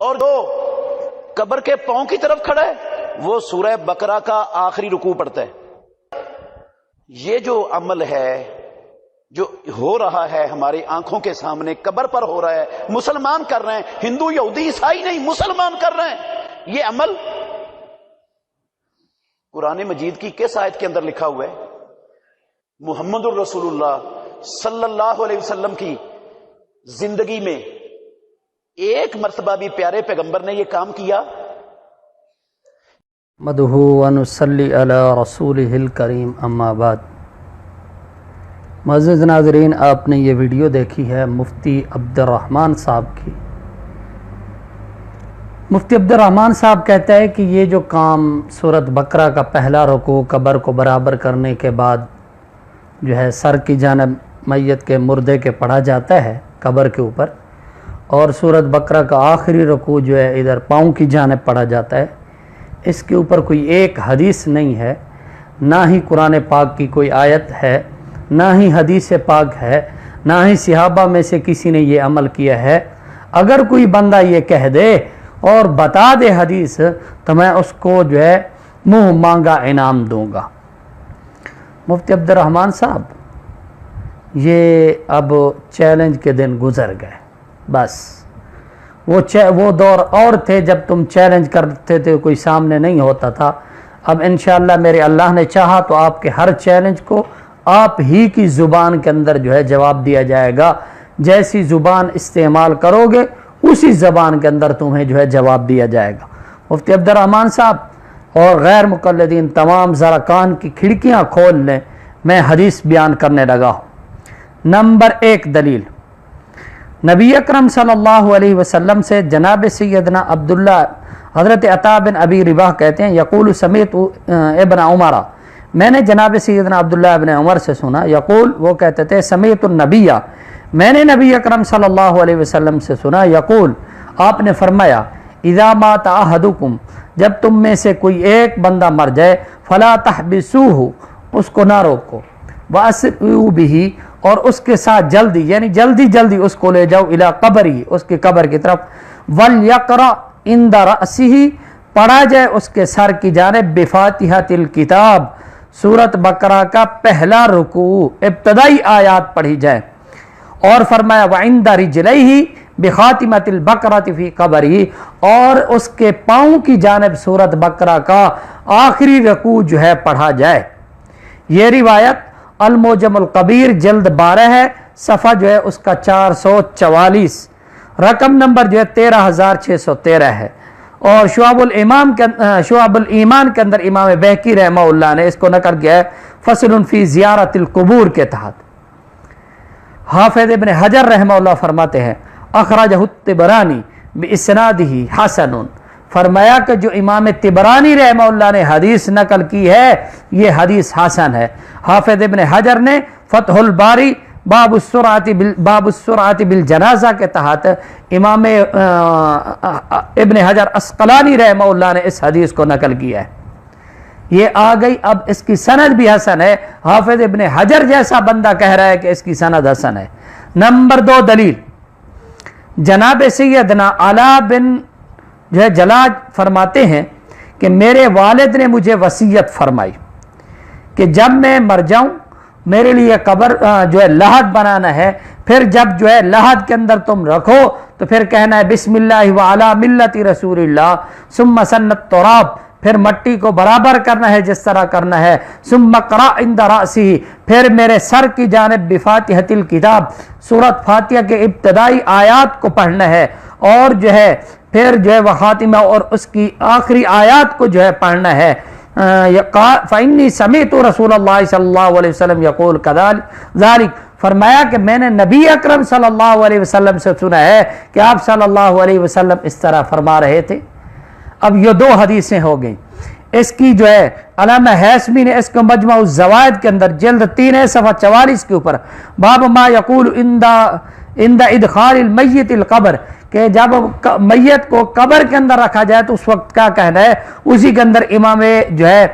اور جو قبر کے پاؤں کی طرف کھڑا ہے وہ سورہ بقرہ کا آخری رکوع پڑھتا ہے۔ یہ جو عمل ہے جو ہو رہا ہے ہماری آنکھوں کے سامنے، قبر پر ہو رہا ہے، مسلمان کر رہے ہیں، ہندو یہودی عیسائی نہیں، مسلمان کر رہے ہیں۔ یہ عمل قرآن مجید کی کس آیت کے اندر لکھا ہوا ہے؟ محمد الرسول اللہ صلی اللہ علیہ وسلم کی زندگی میں ایک مرتبہ بھی پیارے پیغمبر نے یہ کام کیا؟ مدحو ونصلی علی رسولہ الکریم، اما بعد۔ معزز ناظرین، آپ نے یہ ویڈیو دیکھی ہے مفتی عبد الرحمن صاحب کی۔ مفتی عبد الرحمن صاحب کہتا ہے کہ یہ جو کام سورۃ بقرہ کا پہلا رکوع قبر کو برابر کرنے کے بعد جو ہے سر کی جانب میت کے مردے کے پڑھا جاتا ہے قبر کے اوپر، اور سورۃ بقرہ کا آخری رکوع جو ہے ادھر پاؤں کی جانب پڑھا جاتا ہے، اس کے اوپر کوئی ایک حدیث نہیں ہے، نہ ہی قرآن پاک کی کوئی آیت ہے، نہ ہی حدیث پاک ہے، نہ ہی صحابہ میں سے کسی نے یہ عمل کیا ہے۔ اگر کوئی بندہ یہ کہہ دے اور بتا دے حدیث تو میں اس کو جو ہے منہ مانگا انعام دوں گا۔ مفتی عبد الرحمن صاحب، یہ اب چیلنج کے دن گزر گئے، بس وہ دور اور تھے جب تم چیلنج کرتے تھے کوئی سامنے نہیں ہوتا تھا۔ اب انشاءاللہ میرے اللہ نے چاہا تو آپ کے ہر چیلنج کو آپ ہی کی زبان کے اندر جو ہے جواب دیا جائے گا۔ جیسی زبان استعمال کرو گے اسی زبان کے اندر تمہیں جو ہے جواب دیا جائے گا۔ مفتی عبد الرحمن صاحب اور غیر مقلدین تمام ذرا کان کی کھڑکیاں کھول لیں، میں حدیث بیان کرنے لگا ہوں۔ نمبر 1 دلیل، نبی اکرم صلی اللہ علیہ وسلم سے جناب سیدنا عبداللہ حضرت عطا بن ابی رباح کہتے ہیں، یقول سمیت ابن عمر، میں نے جناب سیدنا عبداللہ ابن عمر سے سنا، یقول وہ کہتے تھے، سمیت النبی، میں نے نبی اکرم صلی اللہ علیہ وسلم سے سنا، یقول آپ نے فرمایا، اذا مات احدکم، جب تم میں سے کوئی ایک بندہ مر جائے، فلا تحبسوہ، اس کو نہ روکو، واسرعوا بہ، اور اس کے ساتھ جلدی یعنی جلدی جلدی اس کو لے جاؤ، الی قبری، اس کی قبر کی طرف، ولیقرأ عند رأسہ، پڑھا جائے اس کے سر کی جانب، بفاتحۃ الکتاب، سورۃ بقرہ کا پہلا رکوع ابتدائی آیات پڑھی جائے، اور فرمایا وعند رجلیہ بخاتمۃ البقرۃ فی قبرہ، اور اس کے پاؤں کی جانب سورۃ بقرہ کا آخری رکوع جو ہے پڑھا جائے۔ یہ روایت المعجم الکبیر جلد 12 ہے، صفحہ جو ہے اس کا 444، رقم نمبر جو ہے 13613 ہے، اور شعب الایمان کے اندر امام بہقی رحمہ اللہ نے اس کو نقل کیا ہے فصل فی زیارت القبور کے تحت۔ حافظ ابن حجر رحمہ اللہ فرماتے ہیں، اخرجہ الطبرانی باسنادہ حسن، فرمایا کہ جو امام طبرانی رحمہ اللہ نے حدیث نقل کی ہے یہ حدیث حسن ہے۔ حافظ ابن حجر نے فتح الباری باب السرعۃ بالجنازہ کے تحت امام ابن حجر عسقلانی رحمہ اللہ نے اس حدیث کو نقل کیا ہے۔ یہ آ گئی، اب اس کی سند بھی حسن ہے، حافظ ابن حجر جیسا بندہ کہہ رہا ہے کہ اس کی سند حسن ہے۔ نمبر 2 دلیل، جناب سیدنا علا بن جو ہے جلاج فرماتے ہیں کہ میرے والد نے مجھے وصیت فرمائی کہ جب میں مر جاؤں میرے لیے قبر جو ہے لحد بنانا ہے، پھر جب جو ہے لحد کے اندر تم رکھو تو پھر کہنا ہے بسم اللہ وعلی ملت رسول اللہ، ثم سنت تراب، پھر مٹی کو برابر کرنا ہے جس طرح کرنا ہے، ثم اقرأ عند رأسہ، پھر میرے سر کی جانب بفاتحۃ الکتاب، سورۃ فاتحہ کے ابتدائی آیات کو پڑھنا ہے، اور جو ہے پھر جو ہے وہ خاتمہ اور اس کی آخری آیات کو جو ہے پڑھنا ہے۔ فإنی سمعت رسول اللہ صلی اللہ علیہ وسلم یقول ذلک، فرمایا کہ میں نے نبی اکرم صلی اللہ علیہ وسلم سے سنا ہے کہ آپ صلی اللہ علیہ وسلم اس طرح فرما رہے تھے۔ اب یہ 2 حدیثیں ہو گئیں۔ اس کی جو ہے علامہ حیثمی نے اس کو مجمع الزوائد کے اندر جلد 3 ہے، صفحہ 44 کے اوپر، باب ما یقول عند ادخال المیت القبر، کہ جب میت کو قبر کے اندر رکھا جائے تو اس وقت کیا کہنا ہے، اسی کے اندر امام جو ہے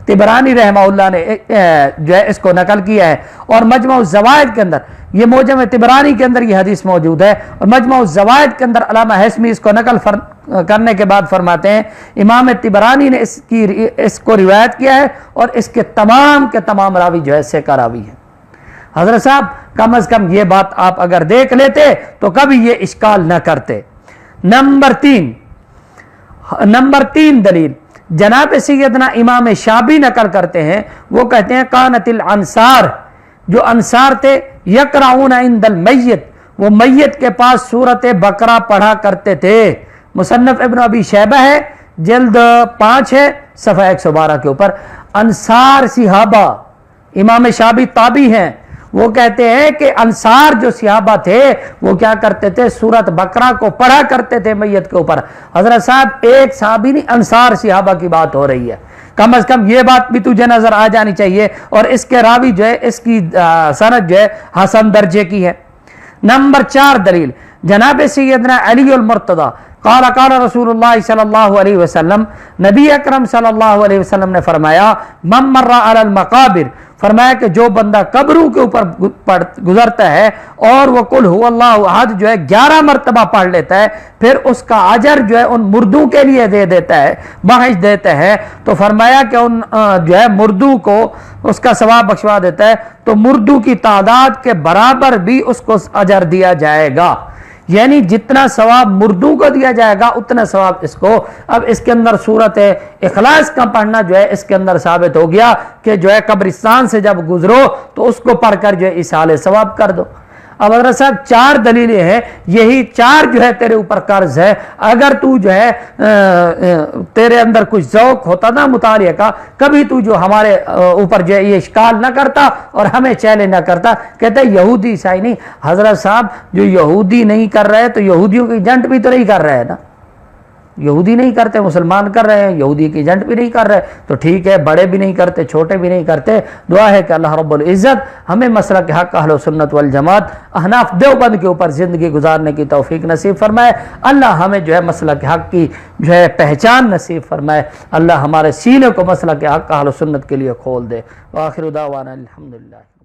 طبرانی رحمہ اللہ نے جو ہے اس کو نقل کیا ہے، اور مجمع الزوائد کے اندر، یہ معجم طبرانی کے اندر یہ حدیث موجود ہے، اور مجمع الزوائد کے اندر علامہ حیثمی اس کو نقل کرنے کے بعد فرماتے ہیں امام طبرانی نے اس کو روایت کیا ہے اور اس کے تمام راوی جو ہے ثقہ راوی ہیں۔ حضرت صاحب کم از کم یہ بات آپ اگر دیکھ لیتے تو کبھی یہ اشکال نہ کرتے۔ نمبر تین دلیل جناب سیدنا امام شابی نقل کرتے ہیں، وہ کہتے ہیں کانت الانصار، جو انصار تھے یقرؤون عند المیت، وہ میت کے پاس سورت بقرہ پڑھا کرتے تھے۔ مصنف ابن ابی شیبہ ہے، جلد 5 ہے، صفحہ 112 کے اوپر۔ انصار صحابہ، امام شابی تابعی ہیں، وہ کہتے ہیں کہ انصار جو صحابہ تھے وہ کیا کرتے تھے، سورت بقرہ کو پڑھا کرتے تھے میت کے اوپر۔ حضرت صاحب ایک صحابی نہیں، انصار صحابہ کی بات ہو رہی ہے، کم از کم یہ بات بھی تجھے نظر آ جانی چاہیے، اور اس کے راوی جو ہے اس کی سند جو ہے حسن درجے کی ہے۔ نمبر 4 دلیل جناب سیدنا علی المرتضی قال قال رسول اللہ صلی اللہ علیہ وسلم، نبی اکرم صلی اللہ علیہ وسلم نے فرمایا من مر علی المقابر، فرمایا کہ جو بندہ قبروں کے اوپر گزرتا ہے اور وہ قل هو اللہ احد جو ہے 11 مرتبہ پڑھ لیتا ہے، پھر اس کا اجر جو ہے ان مردوں کے لیے دے دیتا ہے، بخش دیتا ہے، تو فرمایا کہ ان جو ہے مردوں کو اس کا ثواب بخشوا دیتا ہے، تو مردوں کی تعداد کے برابر بھی اس کو اجر دیا جائے گا، یعنی جتنا ثواب مردوں کو دیا جائے گا اتنا ثواب اس کو۔ اب اس کے اندر سورت اخلاص کا پڑھنا جو ہے اس کے اندر ثابت ہو گیا کہ جو ہے قبرستان سے جب گزرو تو اس کو پڑھ کر جو ہے ایصال ثواب کر دو۔ اب حضرت صاحب 4 دلیلیں ہیں، یہی 4 جو ہے تیرے اوپر قرض ہے، اگر تو جو ہے تیرے اندر کچھ ذوق ہوتا نا مطالعہ کا، کبھی تو جو ہمارے اوپر جو ہے یہ اشکال نہ کرتا اور ہمیں چیلنج نہ کرتا، کہتا ہے یہودی عیسائی نہیں۔ حضرت صاحب جو یہودی نہیں کر رہے تو یہودیوں کی ایجنٹ بھی تو نہیں کر رہے نا، یہودی نہیں کرتے مسلمان کر رہے ہیں، یہودی کی ایجنٹ بھی نہیں کر رہے، تو ٹھیک ہے، بڑے بھی نہیں کرتے چھوٹے بھی نہیں کرتے۔ دعا ہے کہ اللہ رب العزت ہمیں مسلک حق اہل سنت والجماعت احناف دیوبند کے اوپر زندگی گزارنے کی توفیق نصیب فرمائے۔ اللہ ہمیں جو ہے مسلک حق کی جو ہے پہچان نصیب فرمائے۔ اللہ ہمارے سینے کو مسلک حق اہل سنت کے لیے کھول دے۔ وآخر دعوانا الحمدللہ۔